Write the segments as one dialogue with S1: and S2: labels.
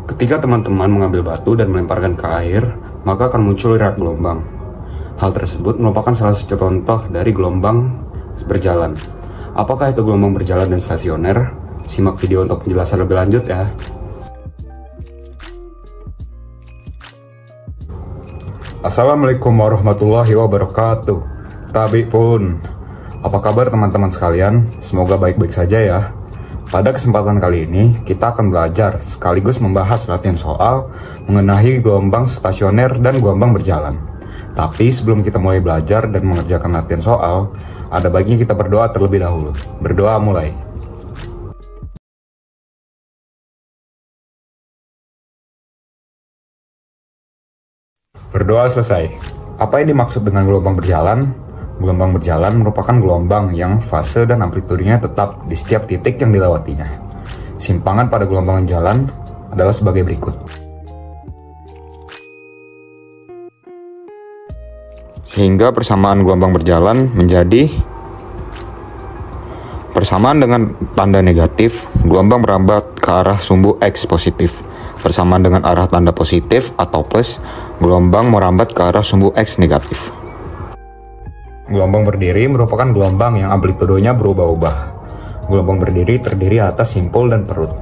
S1: Ketika teman-teman mengambil batu dan melemparkan ke air, maka akan muncul riak gelombang. Hal tersebut merupakan salah satu contoh dari gelombang berjalan. Apakah itu gelombang berjalan dan stasioner? Simak video untuk penjelasan lebih lanjut ya. Assalamualaikum warahmatullahi wabarakatuh. Tabi pun, apa kabar teman-teman sekalian? Semoga baik-baik saja ya. Pada kesempatan kali ini, kita akan belajar sekaligus membahas latihan soal mengenai gelombang stasioner dan gelombang berjalan. Tapi sebelum kita mulai belajar dan mengerjakan latihan soal, ada baiknya kita berdoa terlebih dahulu. Berdoa mulai. Berdoa selesai. Apa yang dimaksud dengan gelombang berjalan? Gelombang berjalan merupakan gelombang yang fase dan amplitudenya tetap di setiap titik yang dilewatinya. Simpangan pada gelombang jalan adalah sebagai berikut. Sehingga persamaan gelombang berjalan menjadi persamaan dengan tanda negatif, gelombang merambat ke arah sumbu X positif. Persamaan dengan arah tanda positif atau plus, gelombang merambat ke arah sumbu X negatif. Gelombang berdiri merupakan gelombang yang amplitudenya berubah-ubah. Gelombang berdiri terdiri atas simpul dan perut.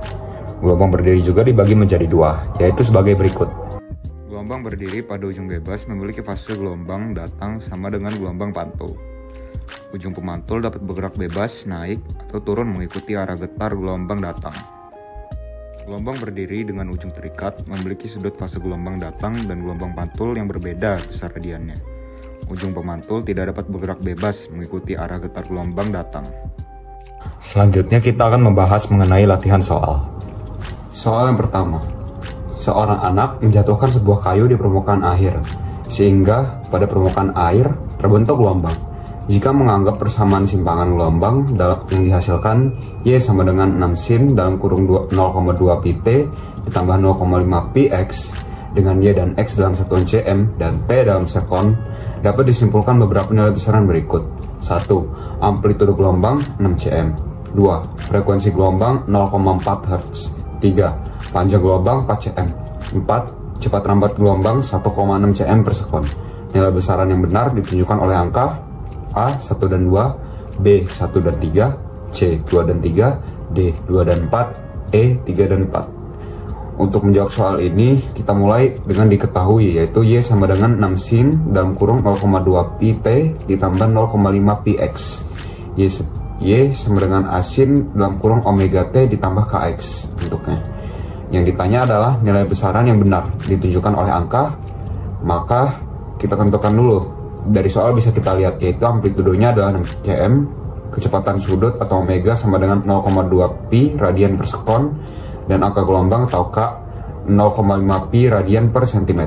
S1: Gelombang berdiri juga dibagi menjadi dua, yaitu sebagai berikut. Gelombang berdiri pada ujung bebas memiliki fase gelombang datang sama dengan gelombang pantul. Ujung pemantul dapat bergerak bebas, naik, atau turun mengikuti arah getar gelombang datang. Gelombang berdiri dengan ujung terikat memiliki sudut fase gelombang datang dan gelombang pantul yang berbeda besar radiannya. Ujung pemantul tidak dapat bergerak bebas mengikuti arah getar gelombang datang. Selanjutnya kita akan membahas mengenai latihan soal. Soal yang pertama. Seorang anak menjatuhkan sebuah kayu di permukaan air, sehingga pada permukaan air terbentuk gelombang. Jika menganggap persamaan simpangan gelombang yang dihasilkan Y sama dengan 6 sin dalam kurung 0,2 pt ditambah 0,5 px dengan Y dan X dalam satuan cm dan T dalam sekon, dapat disimpulkan beberapa nilai besaran berikut. 1. Amplitudo gelombang 6 cm. 2. Frekuensi gelombang 0,4 Hz. 3. Panjang gelombang 4 cm. 4. Cepat rambat gelombang 1,6 cm per sekon. Nilai besaran yang benar ditunjukkan oleh angka A 1 dan 2, B 1 dan 3, C 2 dan 3, D 2 dan 4, E 3 dan 4. Untuk menjawab soal ini, kita mulai dengan diketahui, yaitu Y sama dengan 6 sin dalam kurung 0,2 pt ditambah 0,5 px. Y sama dengan A sin dalam kurung omega t ditambah kx bentuknya. Yang ditanya adalah nilai besaran yang benar ditunjukkan oleh angka, maka kita tentukan dulu. Dari soal bisa kita lihat, yaitu amplitudonya adalah 6 cm, kecepatan sudut atau omega sama dengan 0,2 pi radian per sekon, dan angka gelombang atau K 0,5 pi radian per cm.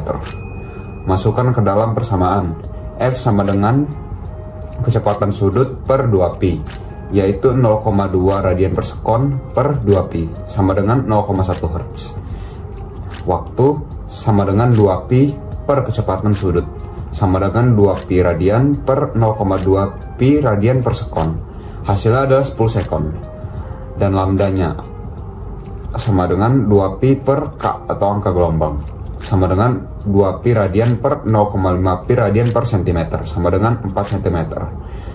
S1: Masukkan ke dalam persamaan. F sama dengan kecepatan sudut per 2 pi, yaitu 0,2 radian per sekon per 2 pi, sama dengan 0,1 Hz. Waktu sama dengan 2 pi per kecepatan sudut, sama dengan 2 pi radian per 0,2 pi radian per sekon. Hasilnya adalah 10 sekon. Dan lambdanya sama dengan 2 pi per K atau angka gelombang, sama dengan 2 pi radian per 0,5 pi radian per cm, sama dengan 4 cm.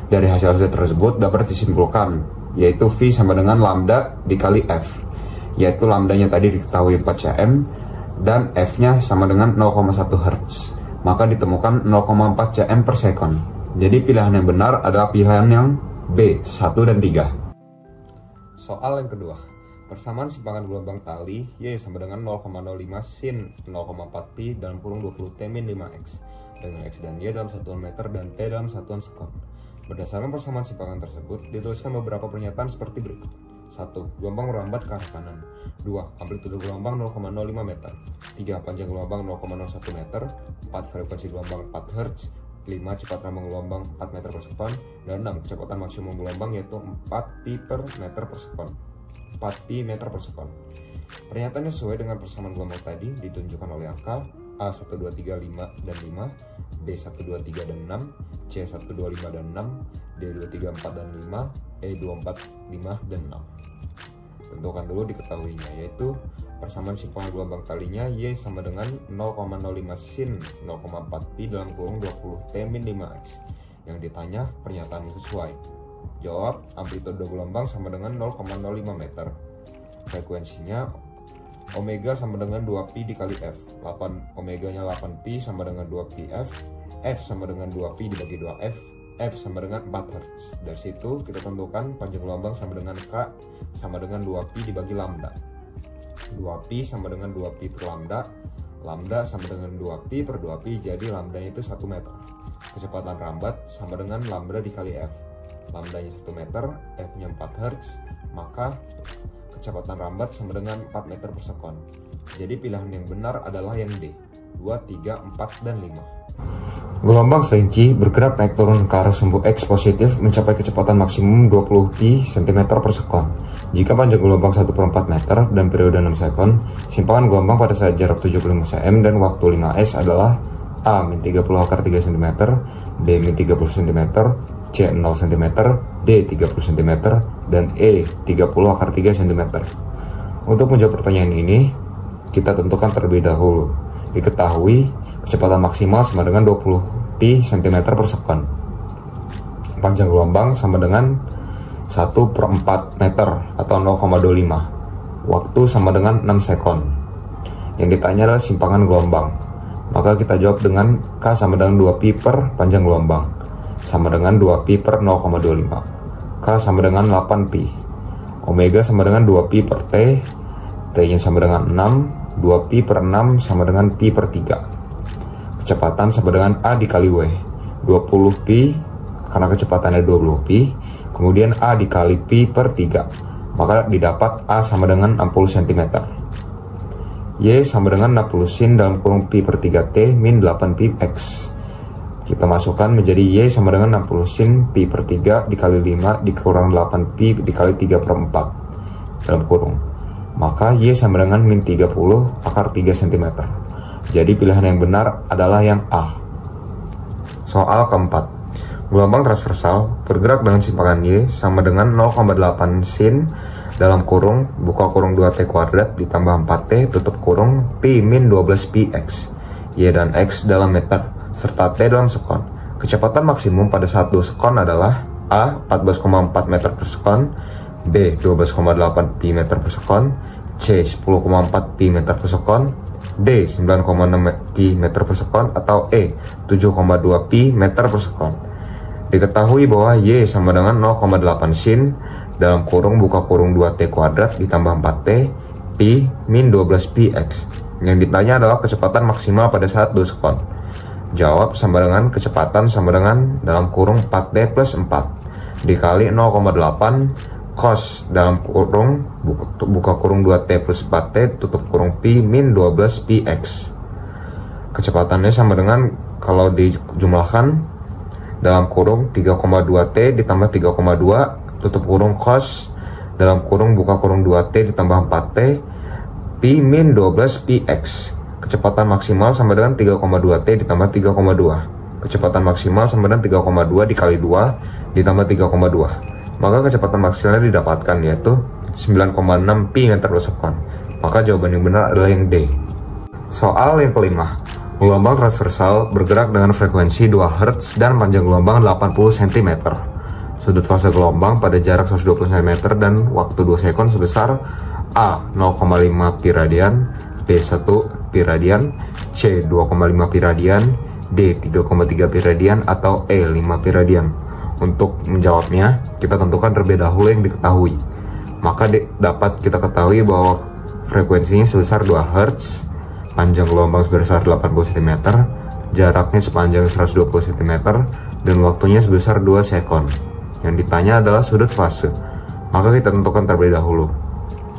S1: Dari hasil tersebut dapat disimpulkan, yaitu V sama dengan lambda dikali F, yaitu lambdanya tadi diketahui 4 cm dan F nya sama dengan 0,1 Hz, maka ditemukan 0,4 cm per sekon. Jadi pilihan yang benar adalah pilihan yang B, 1 dan 3. Soal yang kedua. Persamaan simpangan gelombang tali Y sama dengan 0,05 sin 0,4 pi dalam kurung 20 T min 5x dengan X dan Y dalam satuan meter dan T dalam satuan sekon. Berdasarkan persamaan simpangan tersebut, dituliskan beberapa pernyataan seperti berikut. 1. Gelombang merambat ke arah kanan. 2. Amplitudo gelombang 0,05 meter. 3. Panjang gelombang 0,01 meter. 4. Frekuensi gelombang 4 Hz. 5. Cepat rambang gelombang 4 meter per sekon. Dan 6. Kecepatan maksimum gelombang yaitu 4 pi per meter per sekon. 4 pi meter per sekon. Pernyataannya sesuai dengan persamaan gelombang tadi ditunjukkan oleh angka A 1, 2, 3, 5, dan 5, B 1, 2, 3, dan 6, C 1, 2, 5, dan 6, D 2, 3, 4, dan 5, E 2, 4, 5, dan 6. Tentukan dulu diketahuinya, yaitu persamaan simpangan gelombang talinya Y sama dengan 0,05 sin 0,4 pi dalam kurung 20 T min 5X. Yang ditanya pernyataan sesuai. Jawab, amplitude gelombang sama dengan 0,05 meter. Frekuensinya omega sama dengan 2pi dikali F. 8 omeganya 8pi sama dengan 2pi F. F sama dengan 2pi dibagi 2F. F sama dengan 4 Hz. Dari situ kita tentukan panjang gelombang sama dengan K sama dengan 2pi dibagi lambda. 2pi sama dengan 2pi per lambda. Lambda sama dengan 2pi per 2pi, jadi lambdanya itu 1 meter. Kecepatan rambat sama dengan lambda dikali F. Lambdanya 1 meter, F-nya 4 Hz, maka kecepatan rambat sama dengan 4 meter per sekon. Jadi pilihan yang benar adalah yang D, 2, 3, 4, dan 5. Gelombang selinci bergerak naik turun ke arah sumbu X positif mencapai kecepatan maksimum 20 pi cm per sekon. Jika panjang gelombang 1/4 meter dan periode 6 sekon, simpangan gelombang pada saat jarak 75 cm dan waktu 5S adalah A min 30 akar 3 cm, B min 30 cm, C 0 cm, D 30 cm, dan E 30 akar 3 cm. Untuk menjawab pertanyaan ini, kita tentukan terlebih dahulu. Diketahui kecepatan maksimal sama dengan 20 pi cm per sekon. Panjang gelombang sama dengan 1/4 meter atau 0,25. Waktu sama dengan 6 sekon. Yang ditanya adalah simpangan gelombang. Maka kita jawab dengan K sama dengan 2pi per panjang gelombang. Sama dengan 2pi per 0,25. K sama dengan 8pi. Omega sama dengan 2pi per T. T-nya sama dengan 6. 2pi per 6 sama dengan pi per 3. Kecepatan sama dengan A dikali W. 20 pi karena kecepatannya 20 pi. Kemudian A dikali pi per 3. Maka didapat A sama dengan 60 cm. Y sama dengan 60 sin dalam kurung pi per 3T min 8 pi X. Kita masukkan menjadi Y sama dengan 60 sin pi per 3 dikali 5 dikurang 8 pi dikali 3 per 4 dalam kurung. Maka Y sama dengan min 30 akar 3 cm. Jadi pilihan yang benar adalah yang A. Soal keempat. Gelombang transversal bergerak dengan simpangan Y sama dengan 0,8 sin dalam kurung buka kurung 2T kuadrat ditambah 4T tutup kurung pi min 12 pi X. Y dan X dalam meter serta T dalam sekon. Kecepatan maksimum pada saat 2 sekon adalah A 14,4 meter per sekon, B 12,8 pi meter per sekon, C 10,4 pi meter per sekon, D 9,6 pi meter per sekon, atau E 7,2 pi meter per sekon. Diketahui bahwa Y sama dengan 0,8 sin dalam kurung buka kurung 2T kuadrat ditambah 4T pi min 12 pi X. Yang ditanya adalah kecepatan maksimal pada saat 2 sekon. Jawab sama dengan kecepatan sama dengan dalam kurung 4T plus 4 dikali 0,8 cos dalam kurung buka kurung 2T plus 4T tutup kurung pi min 12 pi X. Kecepatannya sama dengan kalau dijumlahkan dalam kurung 3,2T ditambah 3,2 tutup kurung cos dalam kurung buka kurung 2T ditambah 4T pi min 12 pi X. Kecepatan maksimal sama dengan 3,2T ditambah 3,2. Kecepatan maksimal sama dengan 3,2 dikali 2 ditambah 3,2. Maka kecepatan maksimalnya didapatkan yaitu 9,6 pi meter per sekon. Maka jawaban yang benar adalah yang D. Soal yang kelima. Gelombang transversal bergerak dengan frekuensi 2 Hz dan panjang gelombang 80 cm. Sudut fase gelombang pada jarak 120 cm dan waktu 2 sekon sebesar A 0,5 pi radian, B 1 pi radian, C 2,5 pi radian, D 3,3 pi radian, atau E 5 pi radian. Untuk menjawabnya, kita tentukan terlebih dahulu yang diketahui. Maka dapat kita ketahui bahwa frekuensinya sebesar 2 Hz, panjang gelombang sebesar 80 cm, jaraknya sepanjang 120 cm, dan waktunya sebesar 2 sekon. Yang ditanya adalah sudut fase. Maka kita tentukan terlebih dahulu.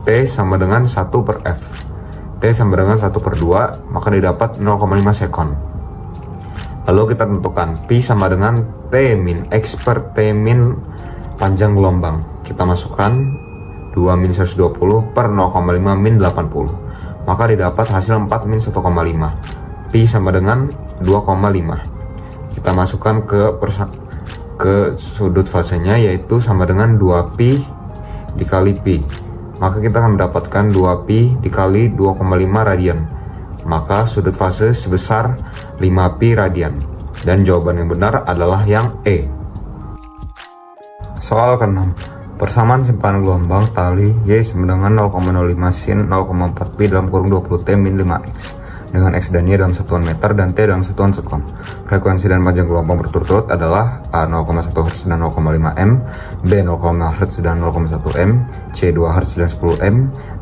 S1: T sama dengan 1 per F. T sama dengan 1 per 2, maka didapat 0,5 sekon. Lalu kita tentukan Pi sama dengan T min X per T min panjang gelombang. Kita masukkan 2 min 120 per 0,5 min 80. Maka didapat hasil 4 min 1,5. Pi sama dengan 2,5. Kita masukkan ke sudut fasenya, yaitu sama dengan 2 pi dikali pi. maka kita akan mendapatkan 2pi dikali 2,5 radian. Maka sudut fase sebesar 5pi radian. Dan jawaban yang benar adalah yang E. Soal ke-6. Persamaan simpanan gelombang tali Y sama dengan 0,05 sin 0,4 pi dalam kurung 20 T min 5x dengan X dan Y dalam satuan meter dan T dalam satuan sekon. Frekuensi dan panjang gelombang berturut-turut adalah A 0,1 Hz dan 0,5 M, B 0,5 Hz dan 0,1 M, C 2 Hz dan 10 M,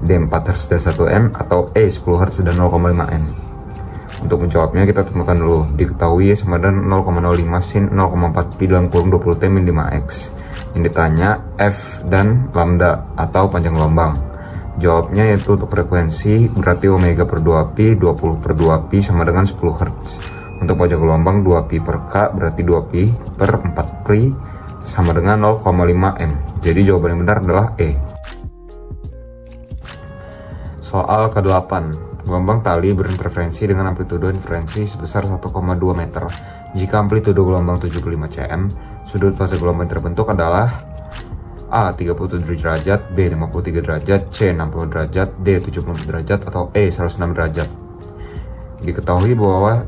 S1: D 4 Hz dan 1 M, atau E 10 Hz dan 0,5 M. Untuk menjawabnya kita tentukan dulu. Diketahui Y sama dengan 0,05 sin 0,4 pi dalam kurung 20 T min 5x. Yang ditanya F dan lambda atau panjang gelombang. Jawabnya yaitu untuk frekuensi berarti omega per 2pi 20 per 2pi sama dengan 10 Hz. Untuk panjang gelombang 2pi per K berarti 2pi per 4pi sama dengan 0,5 M. Jadi jawaban yang benar adalah E. Soal ke-8. Gelombang tali berinterferensi dengan amplitudo inferensi sebesar 1,2 meter. Jika amplitudo gelombang 75 cm, sudut fase gelombang terbentuk adalah A 37 derajat, B 53 derajat, C 60 derajat, D 70 derajat, atau E 106 derajat. Diketahui bahwa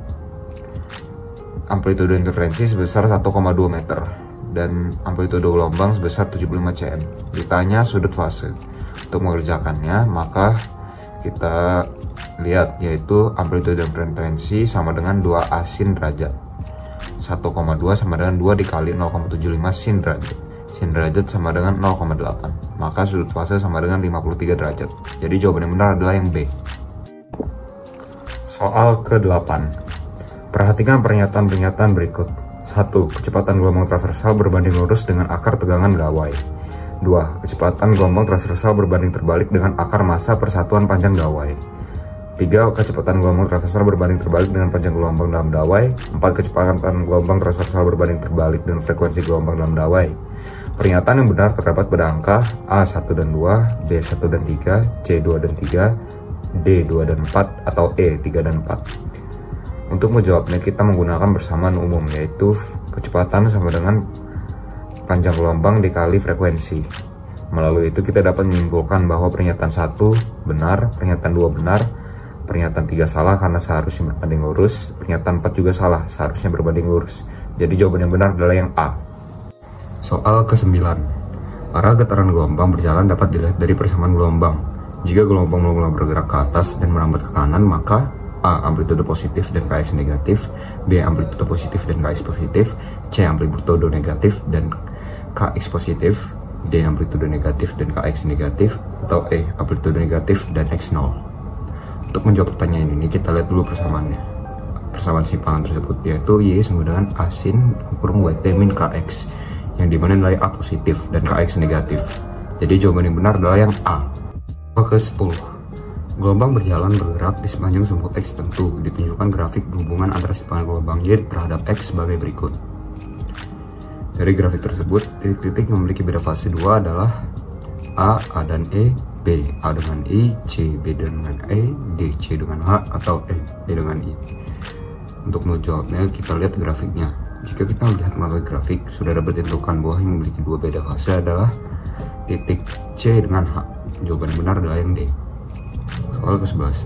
S1: amplitudo interferensi sebesar 1,2 meter dan amplitudo gelombang sebesar 75 cm. Ditanya sudut fase. Untuk mengerjakannya, maka kita lihat yaitu amplitudo interferensi sama dengan 2A sin derajat. 1,2 sama dengan 2 dikali 0,75 sin derajat. Sin derajat sama dengan 0,8. Maka sudut fase sama dengan 53 derajat. Jadi jawaban yang benar adalah yang B. Soal ke-8. Perhatikan pernyataan-pernyataan berikut. 1. Kecepatan gelombang transversal berbanding lurus dengan akar tegangan gawai. 2. Kecepatan gelombang transversal berbanding terbalik dengan akar massa persatuan panjang gawai. 3. Kecepatan gelombang transversal berbanding terbalik dengan panjang gelombang dalam dawai. 4. Kecepatan gelombang transversal berbanding terbalik dengan frekuensi gelombang dalam dawai. Pernyataan yang benar terdapat pada angka A1 dan 2, B1 dan 3, C2 dan 3, D2 dan 4, atau E3 dan 4. Untuk menjawabnya kita menggunakan persamaan umum, yaitu kecepatan sama dengan panjang gelombang dikali frekuensi. Melalui itu kita dapat menyimpulkan bahwa pernyataan 1 benar, pernyataan 2 benar, pernyataan 3 salah karena seharusnya berbanding lurus, pernyataan 4 juga salah, seharusnya berbanding lurus. Jadi jawaban yang benar adalah yang A. Soal ke-9. Arah getaran gelombang berjalan dapat dilihat dari persamaan gelombang. Jika gelombang mula bergerak ke atas dan merambat ke kanan, maka A. Amplitudo positif dan Kx negatif, B. Amplitudo positif dan Kx positif, C. Amplitudo negatif dan Kx positif, D. Amplitudo negatif dan Kx negatif, atau E. Amplitudo negatif dan X0. Untuk menjawab pertanyaan ini, kita lihat dulu persamaannya. Persamaan simpanan tersebut yaitu Y sama dengan A sin kurung YT min Kx, yang dimana nilai A positif dan Kx negatif. Jadi jawaban yang benar adalah yang A. Ke-10. Gelombang bergerak di sepanjang sumbu X tentu. Ditunjukkan grafik hubungan antara simpanan gelombang Y terhadap X sebagai berikut. Dari grafik tersebut, titik-titik yang memiliki beda fase 2 adalah A dan E, B, A dengan I, C, B dengan E, D, C dengan H, atau E, D dengan I. Untuk menjawabnya, kita lihat grafiknya. Jika kita melihat melalui grafik, sudah dapat ditentukan bahwa yang memiliki dua beda fase adalah titik C dengan H. Jawaban yang benar adalah yang D. Soal ke-11.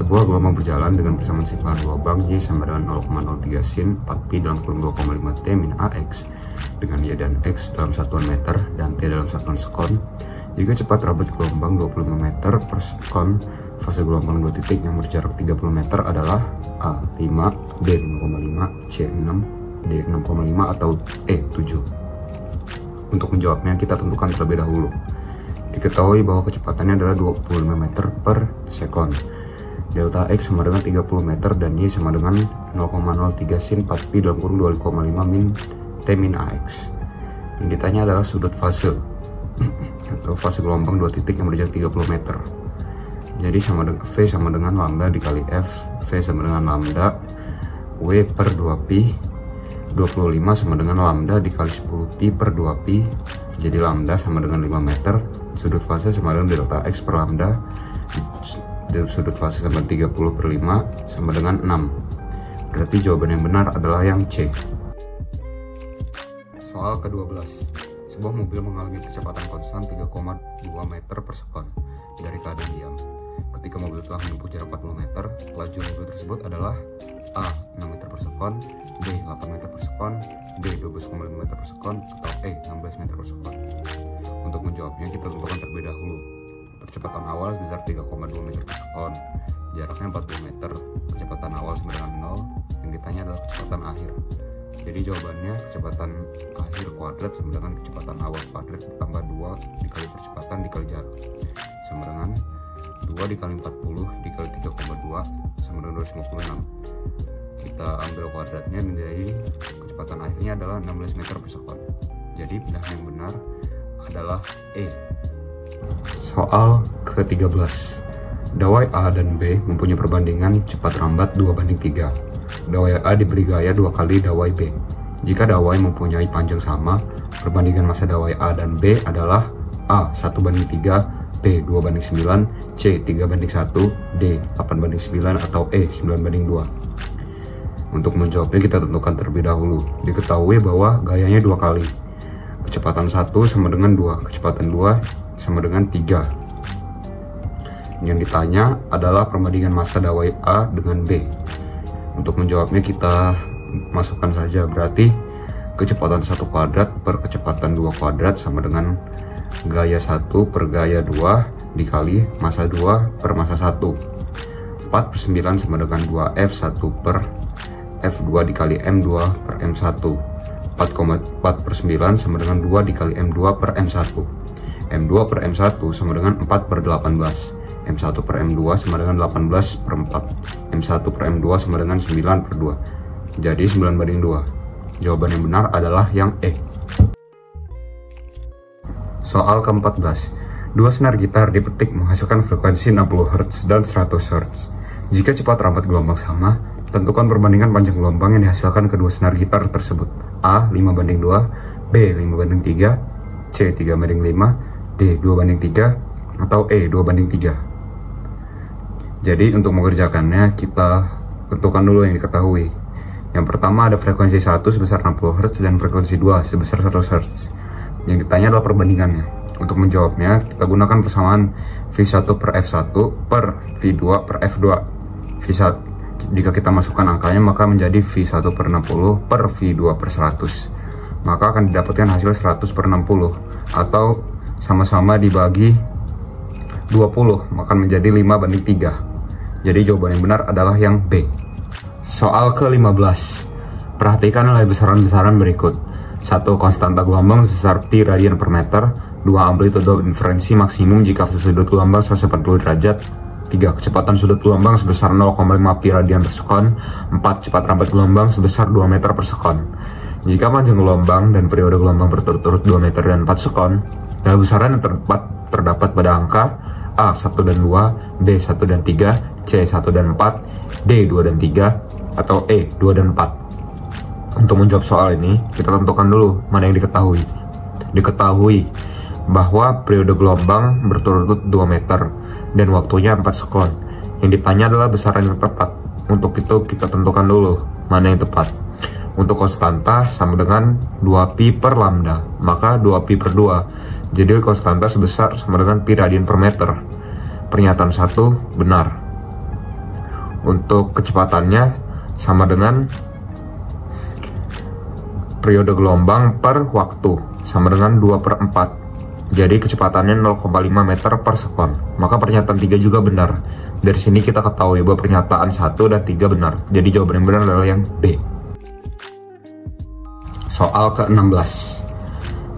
S1: Sebuah gelombang berjalan dengan persamaan simpanan gelombang Y sama dengan 0,03 sin 4pi dalam kurung 2,5 T min AX dengan Y dan X dalam satuan meter dan T dalam satuan sekon. Jika cepat rambat gelombang 25 meter per sekon, fase gelombang dua titik yang berjarak 30 meter adalah A 5, B 5,5, C 6, D 6,5, atau E 7. Untuk menjawabnya kita tentukan terlebih dahulu. Diketahui bahwa kecepatannya adalah 25 meter per sekon. Delta X sama dengan 30 meter dan Y sama dengan 0,03 sin 4pi dalam kurung 2,5 min T min AX. Yang ditanya adalah sudut fase atau fase gelombang dua titik yang berjarak 30 meter. Jadi V sama dengan lambda dikali F, V sama dengan lambda, W per 2pi, 25 sama dengan lambda dikali 10pi per 2pi, jadi lambda sama dengan 5 meter, sudut fase sama dengan delta X per lambda, sudut fase sama 30 per 5 sama dengan 6. Berarti jawaban yang benar adalah yang C. Soal ke-12. Sebuah mobil mengalami kecepatan konstan 3,2 meter per sekon dari keadaan diam. Ketika mobil telah menempuh jarak 40 meter, laju mobil tersebut adalah A. 6 meter per sekon, B. 8 meter per sekon, D. 12,5 meter per sekon, atau E. 16 meter per sekon. Untuk menjawabnya, kita tentukan terlebih dahulu. Kecepatan awal sebesar 3,2 meter per sekon, jaraknya 40 meter, kecepatan awal sama dengan 0, yang ditanya adalah kecepatan akhir. Jadi jawabannya kecepatan akhir kuadrat sama dengan kecepatan awal kuadrat ditambah 2 dikali percepatan dikali jarak sama dengan 2 dikali 40 dikali 3,2 sama dengan 256. Kita ambil kuadratnya menjadi kecepatan akhirnya adalah 16 meter per sekon. Jadi pilihan yang benar adalah E. Soal ke-13. Dawai A dan B mempunyai perbandingan cepat rambat 2:3. Dawai A diberi gaya 2 kali dawai B. Jika dawai mempunyai panjang sama, perbandingan massa dawai A dan B adalah A 1:3, B 2:9, C 3:1, D 8:9, atau E 9:2. Untuk menjawabnya kita tentukan terlebih dahulu. Diketahui bahwa gayanya 2 kali. Kecepatan 1 sama dengan 2, kecepatan 2 sama dengan 3. Yang ditanya adalah perbandingan massa dawai A dengan B. Untuk menjawabnya kita masukkan saja, berarti kecepatan 1 kuadrat per kecepatan 2 kuadrat sama dengan gaya 1 per gaya 2 dikali massa 2 per massa 1. 4/9 sama dengan 2F1 per F2 dikali M2 per M1. 4,4/9 sama dengan 2 dikali M2 per M1. M2 per M1 sama dengan 4/18. M1 per M2 sama dengan 18/4. M1 per M2 sama dengan 9/2. Jadi 9:2. Jawaban yang benar adalah yang E. Soal ke-14. Dua senar gitar dipetik menghasilkan frekuensi 60 Hz dan 100 Hz. Jika cepat rambat gelombang sama, tentukan perbandingan panjang gelombang yang dihasilkan kedua senar gitar tersebut. A 5:2, B 5:3, C 3:5, D 2:3, atau E 2:3. Jadi untuk mengerjakannya kita tentukan dulu yang diketahui. Yang pertama ada frekuensi 1 sebesar 60 Hz dan frekuensi 2 sebesar 100 Hz. Yang ditanya adalah perbandingannya. Untuk menjawabnya kita gunakan persamaan V1 per F1 per V2 per F2. V1, jika kita masukkan angkanya maka menjadi V1 per 60 per V2 per 100. Maka akan didapatkan hasil 100 per 60 atau sama-sama dibagi 20 maka menjadi 5:3. Jadi jawaban yang benar adalah yang B. Soal ke-15. Perhatikan nilai besaran-besaran berikut. 1. Konstanta gelombang sebesar pi radian per meter. 2. Amplitude inferensi maksimum jika sudut gelombang 180 derajat. 3. Kecepatan sudut gelombang sebesar 0,5 pi radian per sekon. 4. Cepat rambat gelombang sebesar 2 meter per sekon. Jika panjang gelombang dan periode gelombang berturut-turut 2 meter dan 4 sekon, nilai besaran yang terdapat pada angka A 1 dan 2, B 1 dan 3, C 1 dan 4, D 2 dan 3, atau E 2 dan 4. Untuk menjawab soal ini, kita tentukan dulu mana yang diketahui. Diketahui bahwa periode gelombang berturut-turut 2 meter dan waktunya 4 sekon. Yang ditanya adalah besaran yang tepat. Untuk itu kita tentukan dulu mana yang tepat. Untuk konstanta sama dengan 2pi per lambda, maka 2pi per 2. Jadi konstanta sebesar sama dengan pi radian per meter. Pernyataan 1 benar. Untuk kecepatannya sama dengan periode gelombang per waktu sama dengan 2 per 4. Jadi kecepatannya 0,5 meter per sekon. Maka pernyataan 3 juga benar. Dari sini kita ketahui bahwa pernyataan 1 dan 3 benar. Jadi jawaban yang benar adalah yang B. Soal ke-16.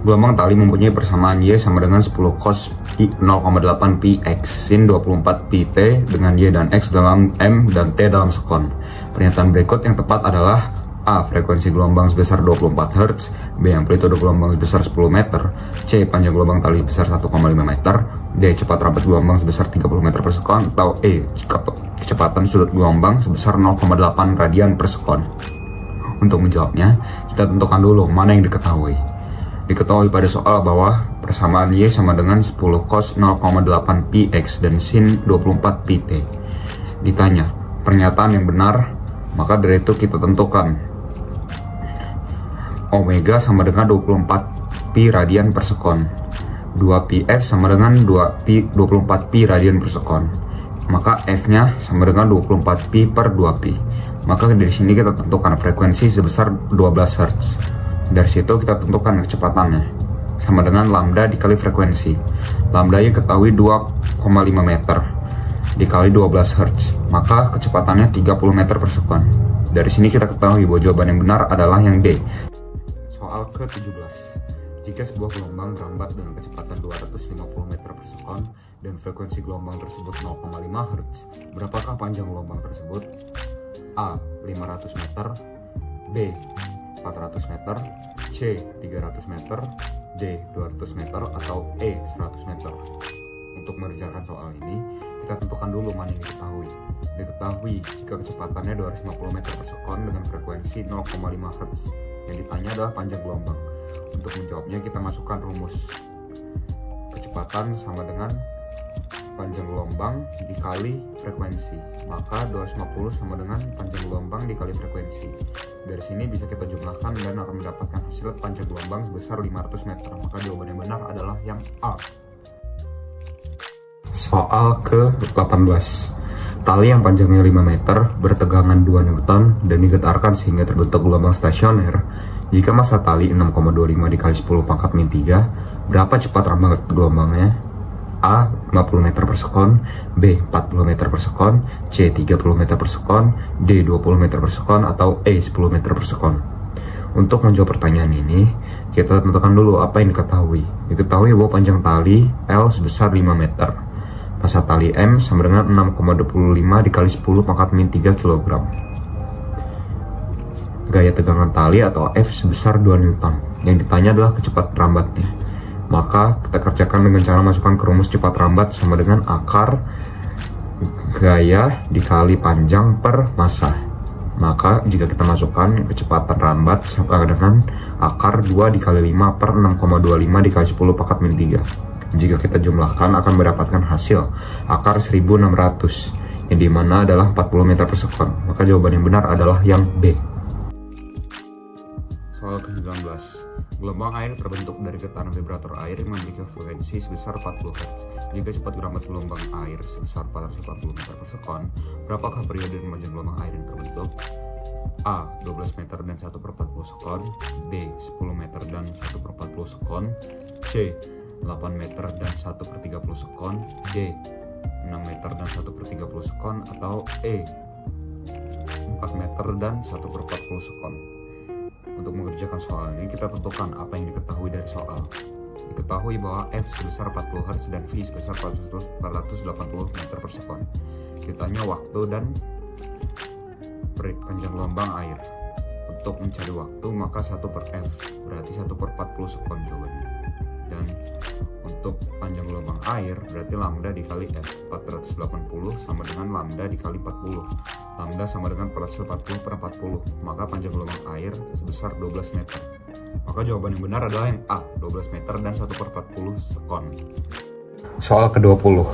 S1: Gelombang tali mempunyai persamaan Y sama dengan 10 cos 0,8 pi X sin 24 pi T dengan Y dan X dalam M dan T dalam sekon. Pernyataan berikut yang tepat adalah A. Frekuensi gelombang sebesar 24 Hz, B. Amplitude gelombang sebesar 10 meter, C. Panjang gelombang tali sebesar 1,5 meter, D. Cepat rambat gelombang sebesar 30 meter per sekon, atau E. Kecepatan sudut gelombang sebesar 0,8 radian per sekon. Untuk menjawabnya, kita tentukan dulu mana yang diketahui. Diketahui pada soal bahwa persamaan Y sama dengan 10 cos 0,8 pi X dan sin 24 pi T. Ditanya, pernyataan yang benar, maka dari itu kita tentukan omega sama dengan 24 pi radian per sekon. 2πf sama dengan 24pi radian per sekon. Maka f-nya sama dengan 24pi per 2pi. Maka dari sini kita tentukan frekuensi sebesar 12 Hz. Dari situ kita tentukan kecepatannya sama dengan lambda dikali frekuensi. Lambda yang ketahui 2,5 meter dikali 12 Hz. Maka kecepatannya 30 meter per sekon. Dari sini kita ketahui bahwa jawaban yang benar adalah yang D. Soal ke-17. Jika sebuah gelombang merambat dengan kecepatan 250 meter per sekon dan frekuensi gelombang tersebut 0,5 Hz, berapakah panjang gelombang tersebut? A. 500 meter, B. 400 meter, C. 300 meter, D. 200 meter, atau E. 100 meter. Untuk mengerjakan soal ini, kita tentukan dulu mana yang diketahui. Diketahui jika kecepatannya 250 meter per sekon dengan frekuensi 0,5 Hz. Yang ditanya adalah panjang gelombang. Untuk menjawabnya kita masukkan rumus. Kecepatan sama dengan panjang gelombang dikali frekuensi. Maka 250 sama dengan panjang gelombang dikali frekuensi. Dari sini bisa kita jumlahkan dan akan mendapatkan hasil panjang gelombang sebesar 500 meter. Maka jawaban yang benar adalah yang A. Soal ke-18. Tali yang panjangnya 5 meter bertegangan 2 Newton dan digetarkan sehingga terbentuk gelombang stasioner. Jika massa tali 6,25 dikali 10 pangkat min 3, berapa cepat rambat gelombangnya? A. 50 meter per sekon, B. 40 meter per sekon, C. 30 meter per sekon, D. 20 meter per sekon, atau E. 10 meter per sekon. Untuk menjawab pertanyaan ini, kita tentukan dulu apa yang diketahui. Diketahui bahwa panjang tali L sebesar 5 meter. Massa tali M sama dengan 6,25 dikali 10 pangkat min 3 kg. Gaya tegangan tali atau F sebesar 2 Newton. Yang ditanya adalah kecepatan rambatnya. Maka kita kerjakan dengan cara masukkan ke rumus cepat rambat sama dengan akar gaya dikali panjang per massa. Maka jika kita masukkan kecepatan rambat sama dengan akar 2 dikali 5 per 6,25 dikali 10 pangkat min 3. Jika kita jumlahkan akan mendapatkan hasil akar 1600 yang dimana adalah 40 meter per sekon. Maka jawaban yang benar adalah yang B. Soal ke-19. Gelombang air terbentuk dari getaran vibrator air yang memiliki frekuensi sebesar 40 Hz. Jika cepat gerambat gelombang air sebesar 440 meter per sekon, berapakah periode dan panjang gelombang air yang terbentuk? A. 12 meter dan 1/40 sekon, B. 10 meter dan 1/40 sekon, C. 8 meter dan 1/30 sekon, D. 6 meter dan 1/30 sekon, atau E. 4 meter dan 1/40 sekon. Untuk mengerjakan soal ini, kita tentukan apa yang diketahui dari soal. Diketahui bahwa F sebesar 40 Hz dan V sebesar 480 meter per sekon. Ditanya waktu dan panjang gelombang air. Untuk mencari waktu, maka 1/F, berarti 1/40 sekon jawabannya. Dan untuk panjang gelombang air, berarti lambda dikali F, 480 sama dengan lambda dikali 40. Lambda sama dengan 440 per 40, maka panjang gelombang air sebesar 12 meter. Maka jawaban yang benar adalah yang A, 12 meter dan 1/40 sekon. Soal ke-20.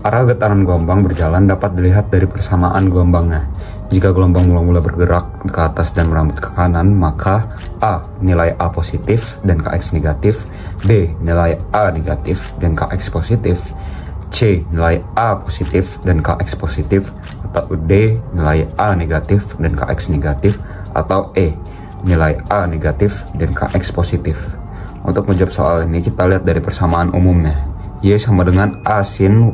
S1: Arah getaran gelombang berjalan dapat dilihat dari persamaan gelombangnya. Jika gelombang mula-mula bergerak ke atas dan merambat ke kanan, maka A. Nilai A positif dan Kx negatif, B. Nilai A negatif dan Kx positif, C. Nilai A positif dan Kx positif, atau D. Nilai A negatif dan Kx negatif, atau E. Nilai A negatif dan Kx positif. Untuk menjawab soal ini, kita lihat dari persamaan umumnya. Y sama dengan A sin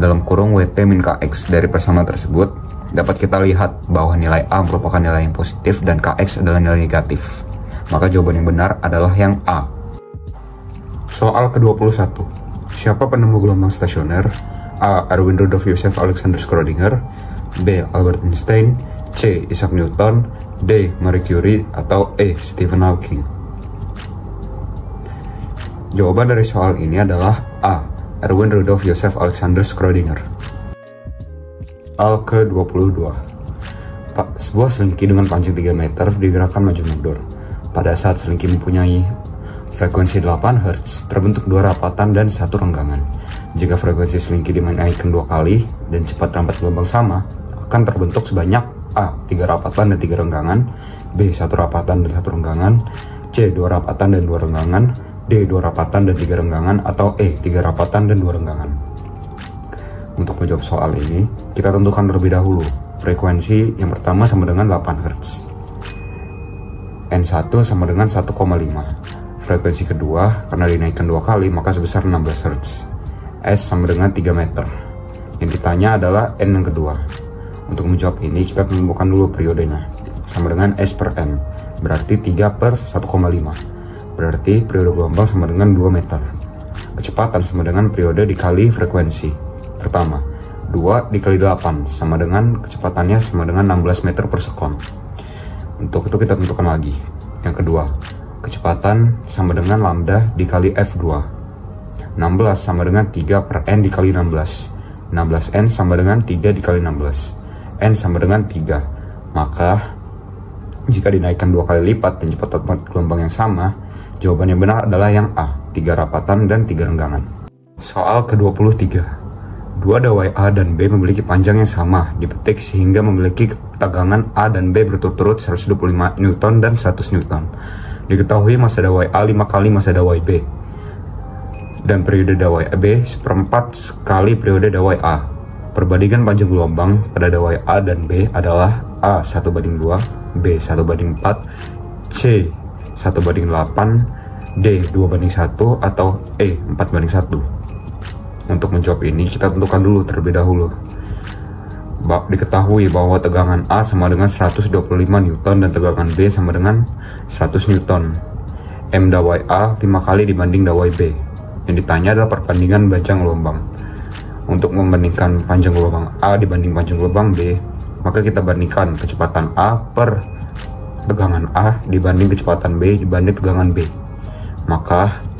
S1: dalam kurung WT min Kx. Dari persamaan tersebut dapat kita lihat bahwa nilai A merupakan nilai yang positif dan Kx adalah nilai negatif. Maka jawaban yang benar adalah yang A. Soal ke-21. Siapa penemu gelombang stasioner? A. Erwin Rudolf Joseph Alexander Schrödinger, B. Albert Einstein, C. Isaac Newton, D. Marie Curie, atau E. Stephen Hawking. Jawaban dari soal ini adalah A. Erwin Rudolf Joseph Alexander Schrödinger. Soal ke-22. Sebuah selingki dengan panjang 3 meter digerakkan maju mundur. Pada saat selingki mempunyai frekuensi 8 Hz, terbentuk 2 rapatan dan 1 renggangan. Jika frekuensi selingki dinaikkan 2 kali dan cepat rambat gelombang sama, akan terbentuk sebanyak A. 3 rapatan dan 3 renggangan, B. 1 rapatan dan 1 renggangan, C. 2 rapatan dan 2 renggangan, D. 2 rapatan dan 3 renggangan, atau E. 3 rapatan dan 2 renggangan. Untuk menjawab soal ini, kita tentukan terlebih dahulu frekuensi yang pertama sama dengan 8 Hz. N1 sama dengan 1,5. Frekuensi kedua, karena dinaikkan 2 kali, maka sebesar 16 Hz. S sama dengan 3 meter. Yang ditanya adalah N yang kedua. Untuk menjawab ini, kita tentukan dulu periodenya. Sama dengan S per N, berarti 3 per 1,5. Berarti periode gelombang sama dengan 2 meter. Kecepatan sama dengan periode dikali frekuensi. Pertama, 2 dikali 8 sama dengan kecepatannya sama dengan 16 meter per sekon. Untuk itu kita tentukan lagi. Yang kedua, kecepatan sama dengan lambda dikali F2. 16 sama dengan 3 per N dikali 16. 16N sama dengan 3 dikali 16. N sama dengan 3. Maka, jika dinaikkan 2 kali lipat dan kecepatan gelombang yang sama, jawaban yang benar adalah yang A, 3 rapatan dan 3 renggangan. Soal ke-23. Dua dawai A dan B memiliki panjang yang sama, dipetik sehingga memiliki ketegangan A dan B berturut-turut 125 Newton dan 100 Newton. Diketahui massa dawai A 5 kali massa dawai B, dan periode dawai B seperempat kali periode dawai A. Perbandingan panjang gelombang pada dawai A dan B adalah A 1/2, B 1/4, C 1/8, D 2/1, atau E 4/1. Untuk menjawab ini, kita tentukan dulu terlebih dahulu. Diketahui bahwa tegangan A sama dengan 125 Newton dan tegangan B sama dengan 100 Newton. M dawai A 5 kali dibanding dawai B. Yang ditanya adalah perbandingan panjang gelombang. Untuk membandingkan panjang gelombang A dibanding panjang gelombang B, maka kita bandingkan kecepatan A per tegangan A dibanding kecepatan B dibanding tegangan B. Maka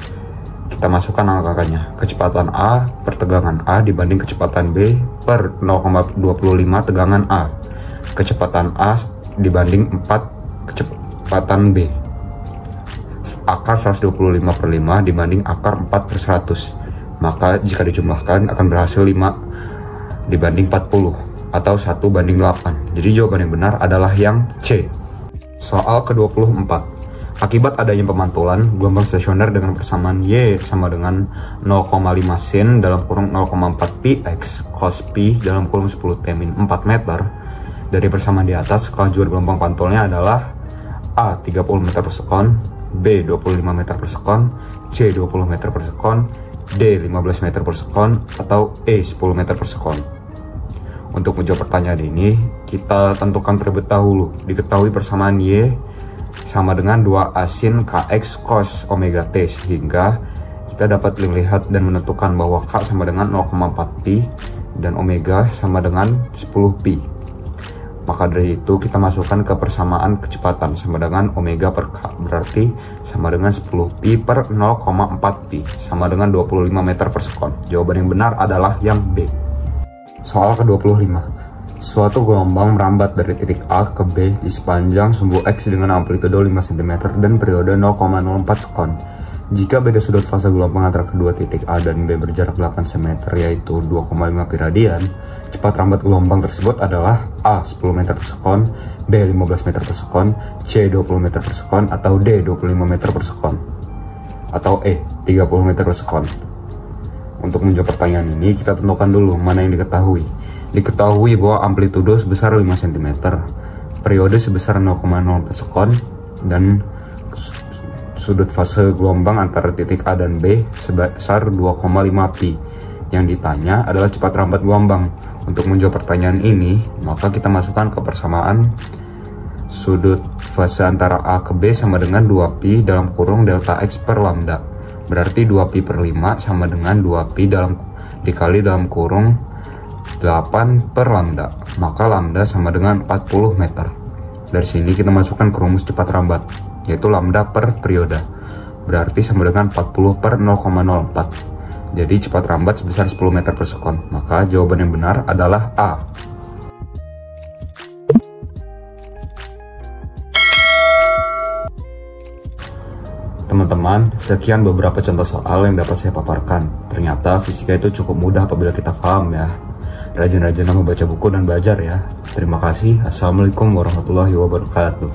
S1: kita masukkan angka-angkanya. Kecepatan A per tegangan A dibanding kecepatan B per 0,25 tegangan A. Kecepatan A dibanding 4 kecepatan B. Akar 125/5 dibanding akar 4/100. Maka jika dijumlahkan akan berhasil 5 dibanding 40, atau 1/8. Jadi jawaban yang benar adalah yang C. Soal ke-24. Akibat adanya pemantulan, gelombang stasioner dengan persamaan Y sama dengan 0,5 sin dalam kurung 0,4 pi x cos pi dalam kurung 10 T min 4 meter. Dari persamaan di atas, kelajuan gelombang pantulnya adalah A 30 meter per sekon, B 25 meter per sekon, C 20 meter per sekon, D 15 meter per sekon, atau E 10 meter per sekon. Untuk menjawab pertanyaan ini, kita tentukan terlebih dahulu. Diketahui persamaan Y sama dengan 2A sin Kx cos omega T, sehingga kita dapat melihat dan menentukan bahwa K sama dengan 0,4 pi dan omega sama dengan 10 pi. Maka dari itu kita masukkan ke persamaan kecepatan sama dengan omega per K, berarti sama dengan 10 pi per 0,4 pi, sama dengan 25 meter per sekon. Jawaban yang benar adalah yang B. Soal ke-25. Suatu gelombang merambat dari titik A ke B di sepanjang sumbu X dengan amplitudo 5 cm dan periode 0,04 sekon. Jika beda sudut fase gelombang antara kedua titik A dan B berjarak 8 cm, yaitu 2,5 pi radian, cepat rambat gelombang tersebut adalah A 10 meter per sekon, B 15 meter per sekon, C 20 meter per sekon, atau D 25 meter per sekon, atau E 30 meter per sekon. Untuk menjawab pertanyaan ini, kita tentukan dulu mana yang diketahui. Diketahui bahwa amplitudo sebesar 5 cm, periode sebesar 0,04 sekon, dan sudut fase gelombang antara titik A dan B sebesar 2,5 pi. Yang ditanya adalah cepat rambat gelombang. Untuk menjawab pertanyaan ini, maka kita masukkan ke persamaan sudut fase antara A ke B sama dengan 2 pi dalam kurung delta X per lambda. Berarti 2 pi per 5 sama dengan 2 pi dikali dalam kurung 8 per lambda, maka lambda sama dengan 40 meter. Dari sini kita masukkan ke rumus cepat rambat, yaitu lambda per periode, berarti sama dengan 40 per 0,04. Jadi cepat rambat sebesar 10 meter per sekon. Maka jawaban yang benar adalah A. Teman-teman, sekian beberapa contoh soal yang dapat saya paparkan. Ternyata fisika itu cukup mudah apabila kita paham ya. Rajin-rajin membaca buku dan belajar ya. Terima kasih. Assalamualaikum warahmatullahi wabarakatuh.